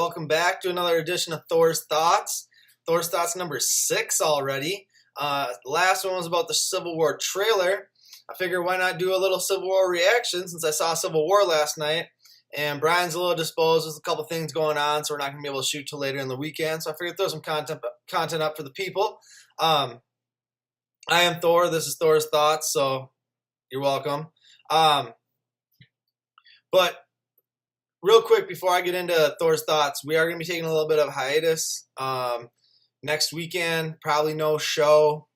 welcome back to another edition of Thors Thoughts. Thors Thoughts number 6 already. Last one was about the Civil War trailer. I figured why not do a little Civil War reaction since I saw Civil War last night. And Brian's a little disposed. There's a couple things going on, so we're not going to be able to shoot till later in the weekend. So I figured throw some content up for the people. I am Thor. This is Thors Thoughts, so you're welcome. But real quick, before I get into Thor's Thoughts, we are going to be taking a little bit of hiatus. Next weekend, probably no show,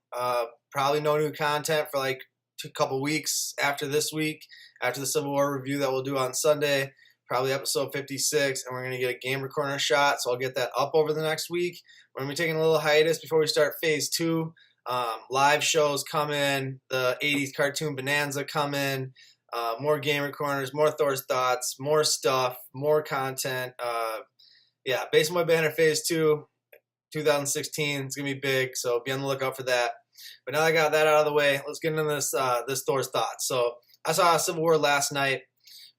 probably no new content for like a couple weeks after this week, after the Civil War review that we'll do on Sunday, probably episode 56, and we're going to get a Gamer Corner shot, so I'll get that up over the next week. We're going to be taking a little hiatus before we start Phase 2. Live shows coming, the 80s cartoon bonanza coming, more Gamer Corners, more Thor's Thoughts, more stuff, more content. Based on my Banter Phase 2, 2016, it's going to be big, so be on the lookout for that. But now that I got that out of the way, let's get into this Thor's Thoughts. So I saw Civil War last night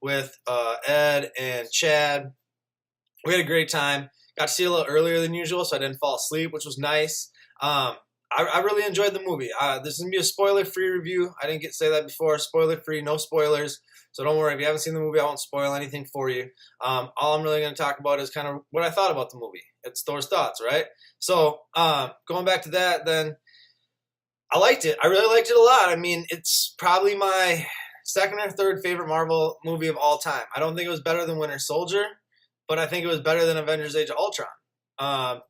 with Ed and Chad. We had a great time. Got to see it a little earlier than usual, so I didn't fall asleep, which was nice. I really enjoyed the movie. This is going to be a spoiler-free review. I didn't say that before. Spoiler-free, no spoilers. So don't worry. If you haven't seen the movie, I won't spoil anything for you. All I'm really going to talk about is kind of what I thought about the movie. It's Thor's Thoughts, right? So going back to that, then I liked it. I really liked it a lot. I mean, it's probably my second or third favorite Marvel movie of all time. I don't think it was better than Winter Soldier, but I think it was better than Avengers Age of Ultron.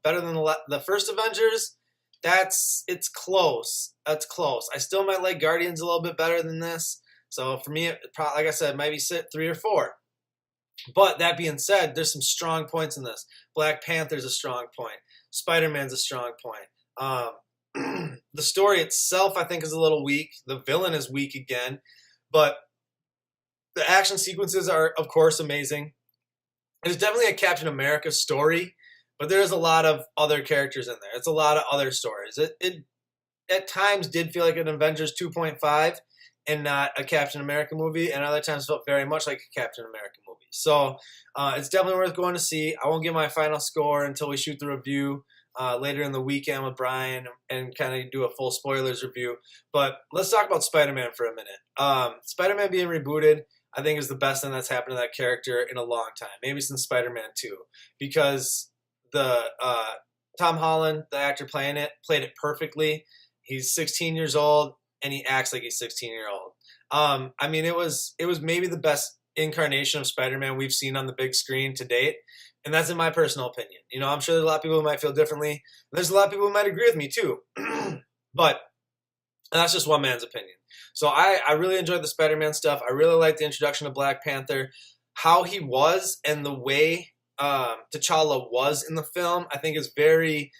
Better than the first Avengers. It's close. That's close. I still might like Guardians a little bit better than this. So for me, like I said, maybe sit 3 or 4. But that being said, there's some strong points in this. Black Panther's a strong point. Spider-Man's a strong point. The story itself, I think, is a little weak. The villain is weak again. But the action sequences are, of course, amazing. It's definitely a Captain America story. But there's a lot of other characters in there. It's a lot of other stories. It at times did feel like an Avengers 2.5 and not a Captain America movie, and other times felt very much like a Captain America movie. So it's definitely worth going to see. I won't give my final score until we shoot the review later in the weekend with Brian and kind of do a full spoilers review. But let's talk about Spider-Man for a minute. Spider-Man being rebooted, I think, is the best thing that's happened to that character in a long time, maybe since Spider-Man 2, because the Tom Holland, the actor playing it, played it perfectly. He's 16 years old, and he acts like he's 16-year-old. I mean, it was maybe the best incarnation of Spider-Man we've seen on the big screen to date, and that's in my personal opinion. You know, I'm sure there's a lot of people who might feel differently. There's a lot of people who might agree with me too, but that's just one man's opinion. So I really enjoyed the Spider-Man stuff. I really liked the introduction of Black Panther, how he was, and the way T'Challa was in the film, I think is very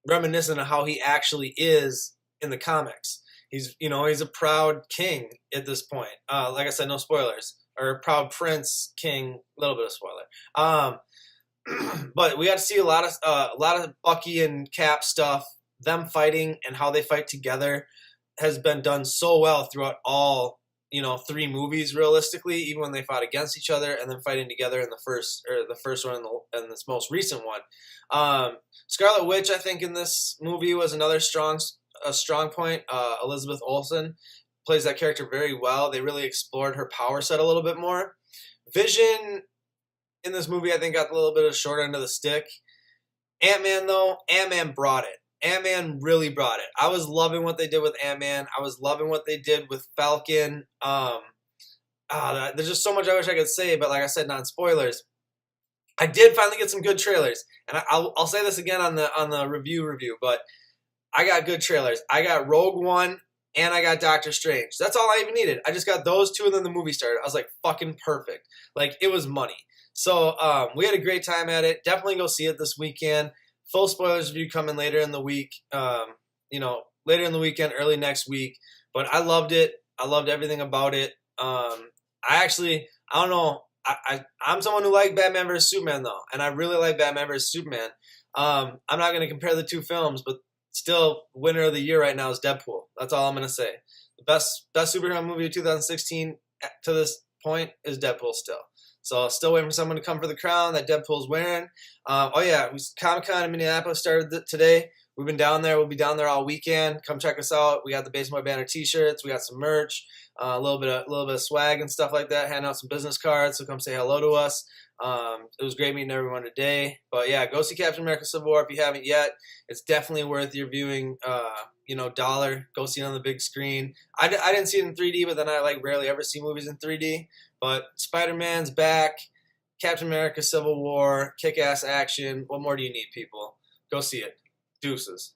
reminiscent of how he actually is in the comics. He's a proud king at this point. Like I said, no spoilers. Or proud prince, king, a little bit of spoiler. But we got to see a lot of Bucky and Cap stuff. Them fighting and how they fight together has been done so well throughout all 3 movies, realistically, even when they fought against each other and then fighting together in the first one and this most recent one. Scarlet Witch, I think, in this movie was another strong point. Elizabeth Olsen plays that character very well. They really explored her power set a little bit more. Vision in this movie, I think, got a little bit of the short end of the stick. Ant-Man, though, Ant-Man brought it. Ant-Man really brought it. I was loving what they did with Ant-Man. I was loving what they did with Falcon. There's just so much I wish I could say, but like I said, not spoilers. I did finally get some good trailers, and I'll say this again on the review, but I got good trailers. I got Rogue One, and I got Doctor Strange. That's all I even needed. I just got those 2, and then the movie started. I was like, fucking perfect. Like, it was money. So we had a great time at it. Definitely go see it this weekend. Full spoilers review coming later in the week, later in the weekend, early next week. But I loved it. I loved everything about it. I don't know. I'm someone who liked Batman vs. Superman, though. And I really like Batman vs. Superman. I'm not going to compare the 2 films, but still, winner of the year right now is Deadpool. That's all I'm going to say. The best superhero movie of 2016 to this point is Deadpool still. So still waiting for someone to come for the crown that Deadpool's wearing. Comic-Con in Minneapolis started today. We've been down there. We'll be down there all weekend. Come check us out. We got the Baseball Banter T-shirts. We got some merch, a little bit of swag and stuff like that. Handing out some business cards. So come say hello to us. It was great meeting everyone today. But yeah, go see Captain America: Civil War if you haven't yet. It's definitely worth your viewing. Dollar. Go see it on the big screen. I didn't see it in 3D, but then I rarely ever see movies in 3D. But Spider-Man's back. Captain America: Civil War. Kick-ass action. What more do you need, people? Go see it. Deuces.